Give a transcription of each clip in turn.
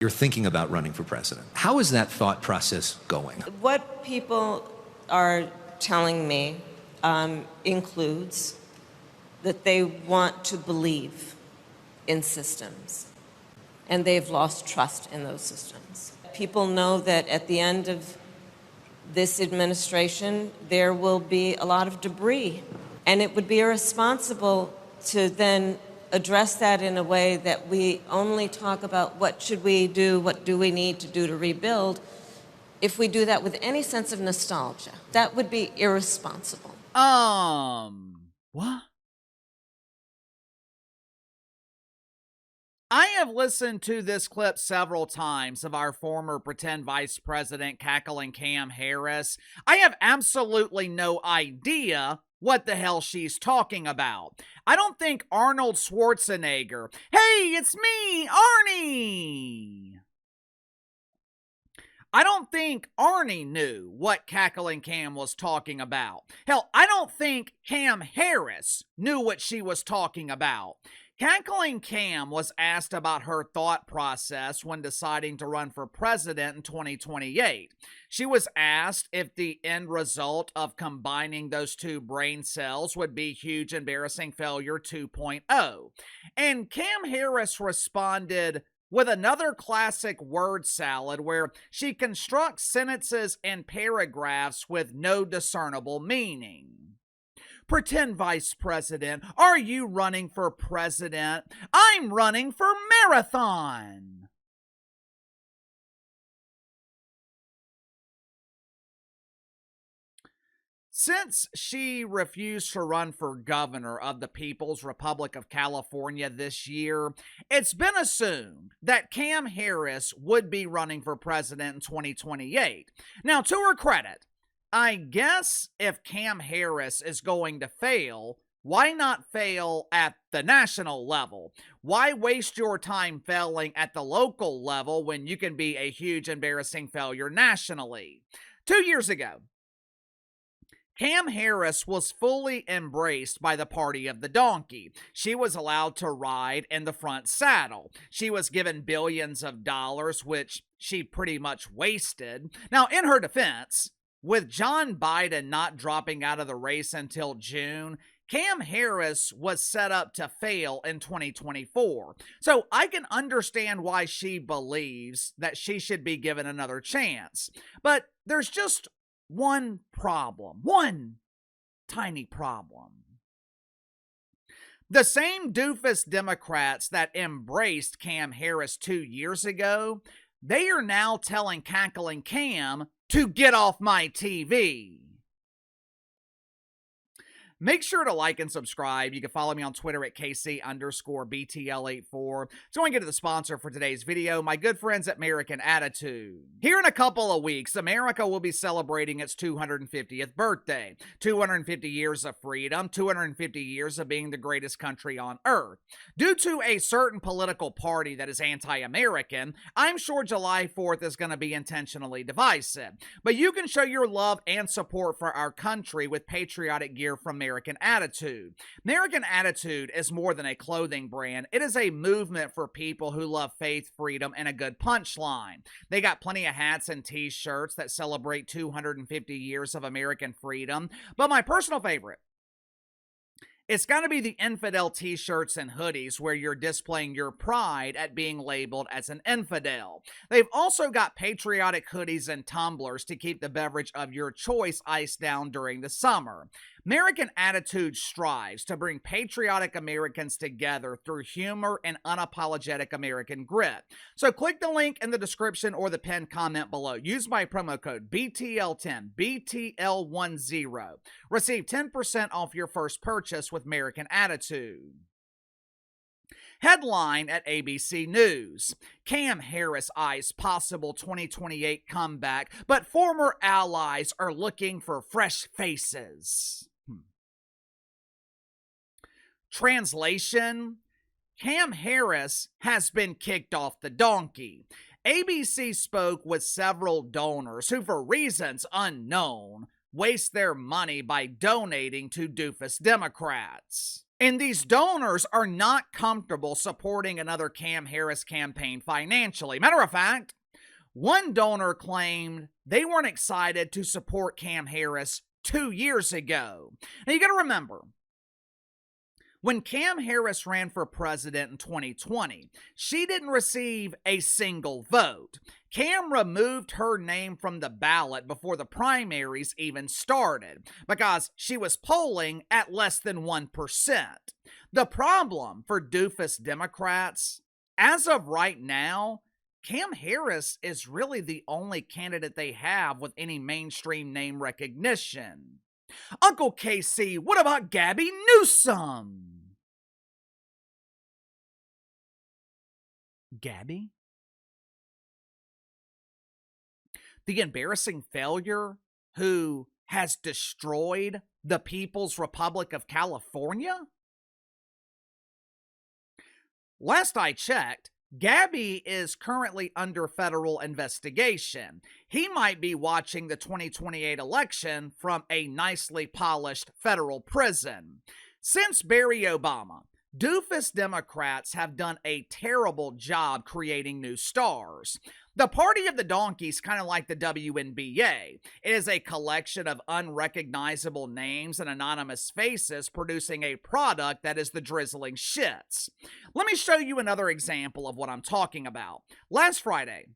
you're thinking about running for president. How is that thought process going? What people are telling me includes that they want to believe in systems, and they've lost trust in those systems. People know that at the end of this administration, there will be a lot of debris, and it would be irresponsible to then address that in a way that we only talk about what should we do, what do we need to do to rebuild. If we do that with any sense of nostalgia, that would be irresponsible. What? I have listened to this clip several times of our former pretend vice president cackling Cam Harris. I have absolutely no idea what the hell she's talking about. I don't think Arnold Schwarzenegger, hey, it's me, Arnie! I don't think Arnie knew what cackling Cam was talking about. Hell, I don't think Cam Harris knew what she was talking about. Cackling Cam was asked about her thought process when deciding to run for president in 2028. She was asked if the end result of combining those two brain cells would be huge embarrassing failure 2.0. And Cam Harris responded with another classic word salad where she constructs sentences and paragraphs with no discernible meaning. Pretend vice president, are you running for president? I'm running for marathon. Since she refused to run for governor of the People's Republic of California this year, it's been assumed that Cam Harris would be running for president in 2028. Now, to her credit, I guess if Cam Harris is going to fail, why not fail at the national level? Why waste your time failing at the local level when you can be a huge embarrassing failure nationally? 2 years ago, Cam Harris was fully embraced by the party of the donkey. She was allowed to ride in the front saddle. She was given billions of dollars, which she pretty much wasted. Now, in her defense, with John Biden not dropping out of the race until June, Cam Harris was set up to fail in 2024. So I can understand why she believes that she should be given another chance. But there's just one problem, one tiny problem. The same doofus Democrats that embraced Cam Harris 2 years ago, they are now telling cackling Cam to get off my TV. Make sure to like and subscribe. You can follow me on Twitter at KC_BTL84. So I want to get to the sponsor for today's video, my good friends at American Attitude. Here in a couple of weeks, America will be celebrating its 250th birthday. 250 years of freedom, 250 years of being the greatest country on earth. Due to a certain political party that is anti-American, I'm sure July 4th is going to be intentionally divisive. But you can show your love and support for our country with patriotic gear from American Attitude. American Attitude is more than a clothing brand. It is a movement for people who love faith, freedom, and a good punchline. They got plenty of hats and t-shirts that celebrate 250 years of American freedom. But my personal favorite, it's got to be the infidel t-shirts and hoodies where you're displaying your pride at being labeled as an infidel. They've also got patriotic hoodies and tumblers to keep the beverage of your choice iced down during the summer. American Attitude strives to bring patriotic Americans together through humor and unapologetic American grit. So click the link in the description or the pinned comment below. Use my promo code BTL10, BTL10. Receive 10% off your first purchase with American Attitude. Headline at ABC News. Cam Harris eyes possible 2028 comeback, but former allies are looking for fresh faces. Translation: Cam Harris has been kicked off the donkey. ABC spoke with several donors who, for reasons unknown, waste their money by donating to doofus Democrats. And these donors are not comfortable supporting another Cam Harris campaign financially. Matter of fact, one donor claimed they weren't excited to support Cam Harris 2 years ago. Now you got to remember, when Cam Harris ran for president in 2020, she didn't receive a single vote. Cam removed her name from the ballot before the primaries even started because she was polling at less than 1%. The problem for doofus Democrats, as of right now, Cam Harris is really the only candidate they have with any mainstream name recognition. Uncle KC, what about Gabby Newsom? Gabby? The embarrassing failure who has destroyed the People's Republic of California? Last I checked, Gabby is currently under federal investigation. He might be watching the 2028 election from a nicely polished federal prison. Since Barry Obama, doofus Democrats have done a terrible job creating new stars. The Party of the Donkey is kind of like the WNBA. It is a collection of unrecognizable names and anonymous faces producing a product that is the drizzling shits. Let me show you another example of what I'm talking about. Last Friday,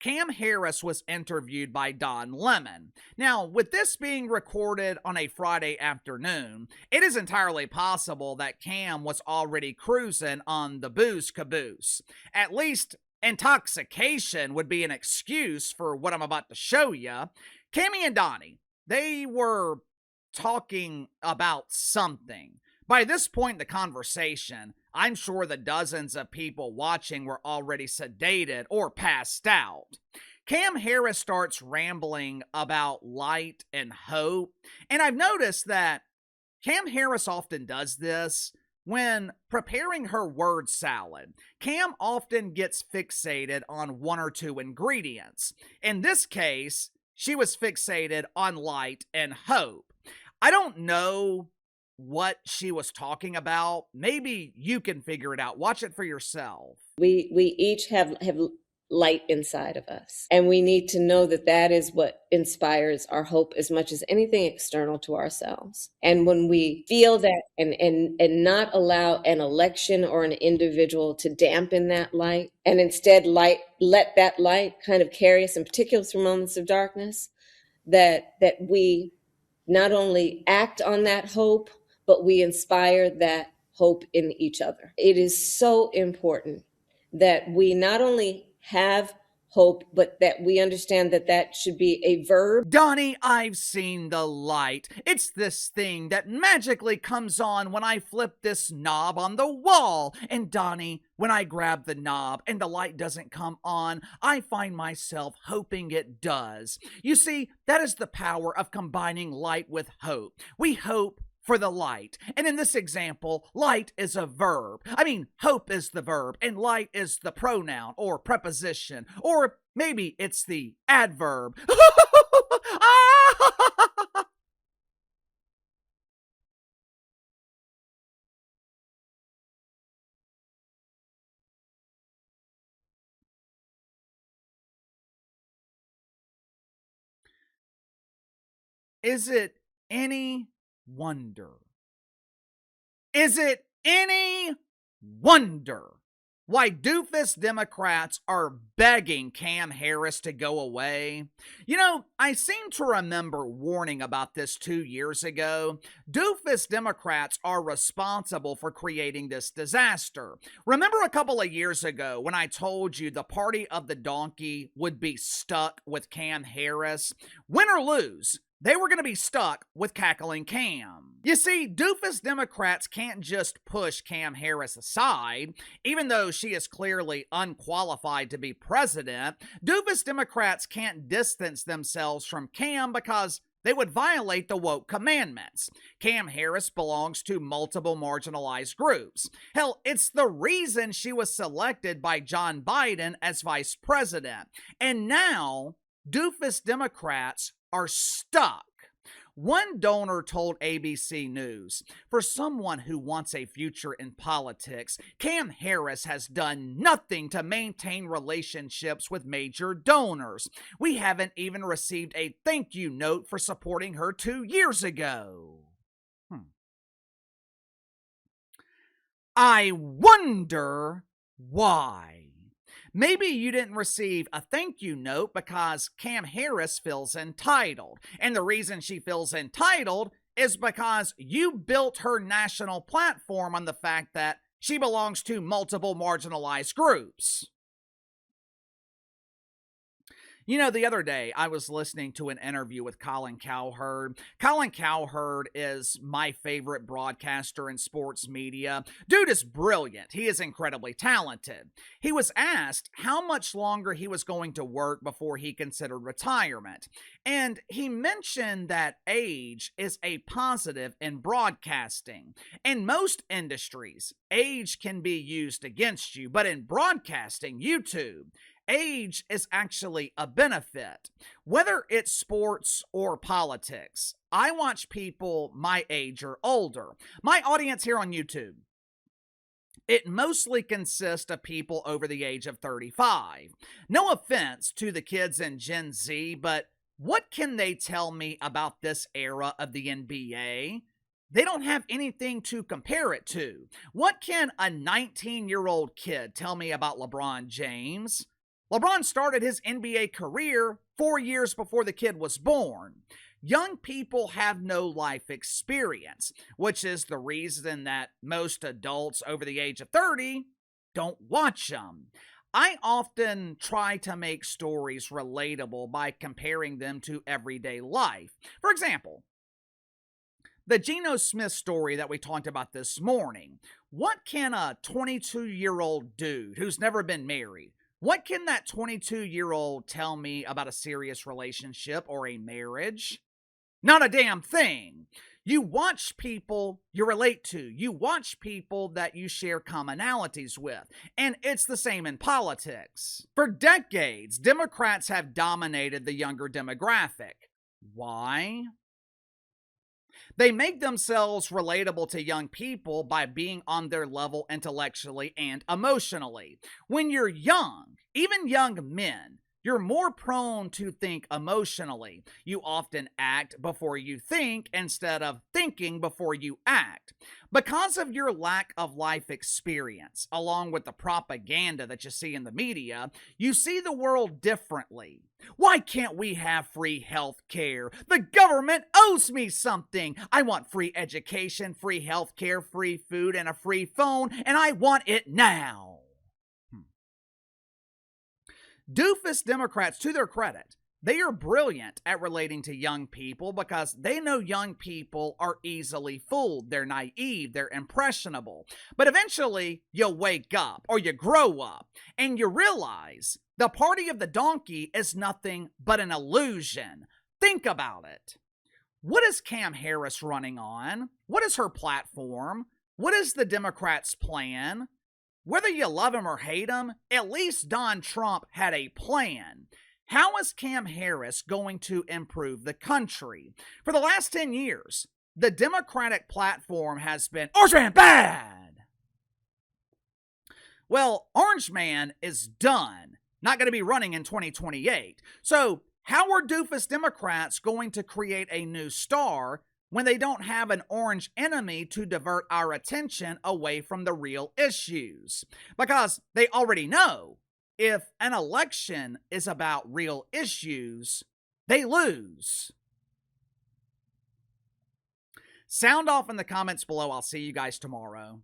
Cam Harris was interviewed by Don Lemon. Now, with this being recorded on a Friday afternoon, it is entirely possible that Cam was already cruising on the booze caboose. At least, intoxication would be an excuse for what I'm about to show you. Cammy and Donnie, they were talking about something. By this point in the conversation, I'm sure the dozens of people watching were already sedated or passed out. Cam Harris starts rambling about light and hope, and I've noticed that Cam Harris often does this when preparing her word salad. Cam often gets fixated on one or two ingredients. In this case, she was fixated on light and hope. I don't know what she was talking about. Maybe you can figure it out. Watch it for yourself. We each have light inside of us, and we need to know that that is what inspires our hope as much as anything external to ourselves. And when we feel that and not allow an election or an individual to dampen that light, and instead let that light kind of carry us, in particular through moments of darkness, that we not only act on that hope, but we inspire that hope in each other. It is so important that we not only have hope, but that we understand that that should be a verb. Donnie, I've seen the light. It's this thing that magically comes on when I flip this knob on the wall. And Donnie, when I grab the knob and the light doesn't come on, I find myself hoping it does. You see, that is the power of combining light with hope. We hope for the light. And in this example, light is a verb. I mean, hope is the verb, and light is the pronoun or preposition, or maybe it's the adverb. Is it any wonder? Is it any wonder why doofus Democrats are begging Cam Harris to go away? You know, I seem to remember warning about this 2 years ago. Doofus Democrats are responsible for creating this disaster. Remember a couple of years ago when I told you the Party of the Donkey would be stuck with Cam Harris? Win or lose, they were going to be stuck with cackling Cam. You see, doofus Democrats can't just push Cam Harris aside. Even though she is clearly unqualified to be president, doofus Democrats can't distance themselves from Cam because they would violate the woke commandments. Cam Harris belongs to multiple marginalized groups. Hell, it's the reason she was selected by John Biden as vice president. And now, doofus Democrats are stuck. One donor told ABC News, "For someone who wants a future in politics, Cam Harris has done nothing to maintain relationships with major donors. We haven't even received a thank you note for supporting her 2 years ago." I wonder why. Maybe you didn't receive a thank you note because Cam Harris feels entitled. And the reason she feels entitled is because you built her national platform on the fact that she belongs to multiple marginalized groups. You know, the other day I was listening to an interview with Colin Cowherd. Colin Cowherd is my favorite broadcaster in sports media. Dude is brilliant. He is incredibly talented. He was asked how much longer he was going to work before he considered retirement. And he mentioned that age is a positive in broadcasting. In most industries, age can be used against you, but in broadcasting, YouTube, age is actually a benefit. Whether it's sports or politics, I watch people my age or older. My audience here on YouTube, it mostly consists of people over the age of 35. No offense to the kids in Gen Z, but what can they tell me about this era of the NBA? They don't have anything to compare it to. What can a 19-year-old kid tell me about LeBron James? LeBron started his NBA career 4 years before the kid was born. Young people have no life experience, which is the reason that most adults over the age of 30 don't watch them. I often try to make stories relatable by comparing them to everyday life. For example, the Geno Smith story that we talked about this morning. What can a 22-year-old dude who's never been married, what can that 22-year-old tell me about a serious relationship or a marriage? Not a damn thing. You watch people you relate to. You watch people that you share commonalities with. And it's the same in politics. For decades, Democrats have dominated the younger demographic. Why? They make themselves relatable to young people by being on their level intellectually and emotionally. When you're young, even young men, you're more prone to think emotionally. You often act before you think instead of thinking before you act. Because of your lack of life experience, along with the propaganda that you see in the media, you see the world differently. Why can't we have free health care? The government owes me something. I want free education, free health care, free food, and a free phone, and I want it now. Doofus Democrats, to their credit, they are brilliant at relating to young people because they know young people are easily fooled. They're naive, they're impressionable. But eventually, you wake up or you grow up and you realize the party of the donkey is nothing but an illusion. Think about it. What is Cam Harris running on? What is her platform? What is the Democrats' plan? Whether you love him or hate him, at least Donald Trump had a plan. How is Cam Harris going to improve the country? For the last 10 years, the Democratic platform has been Orange Man bad. Well, Orange Man is done. Not going to be running in 2028. So, how are doofus Democrats going to create a new star when they don't have an orange enemy to divert our attention away from the real issues? Because they already know if an election is about real issues, they lose. Sound off in the comments below. I'll see you guys tomorrow.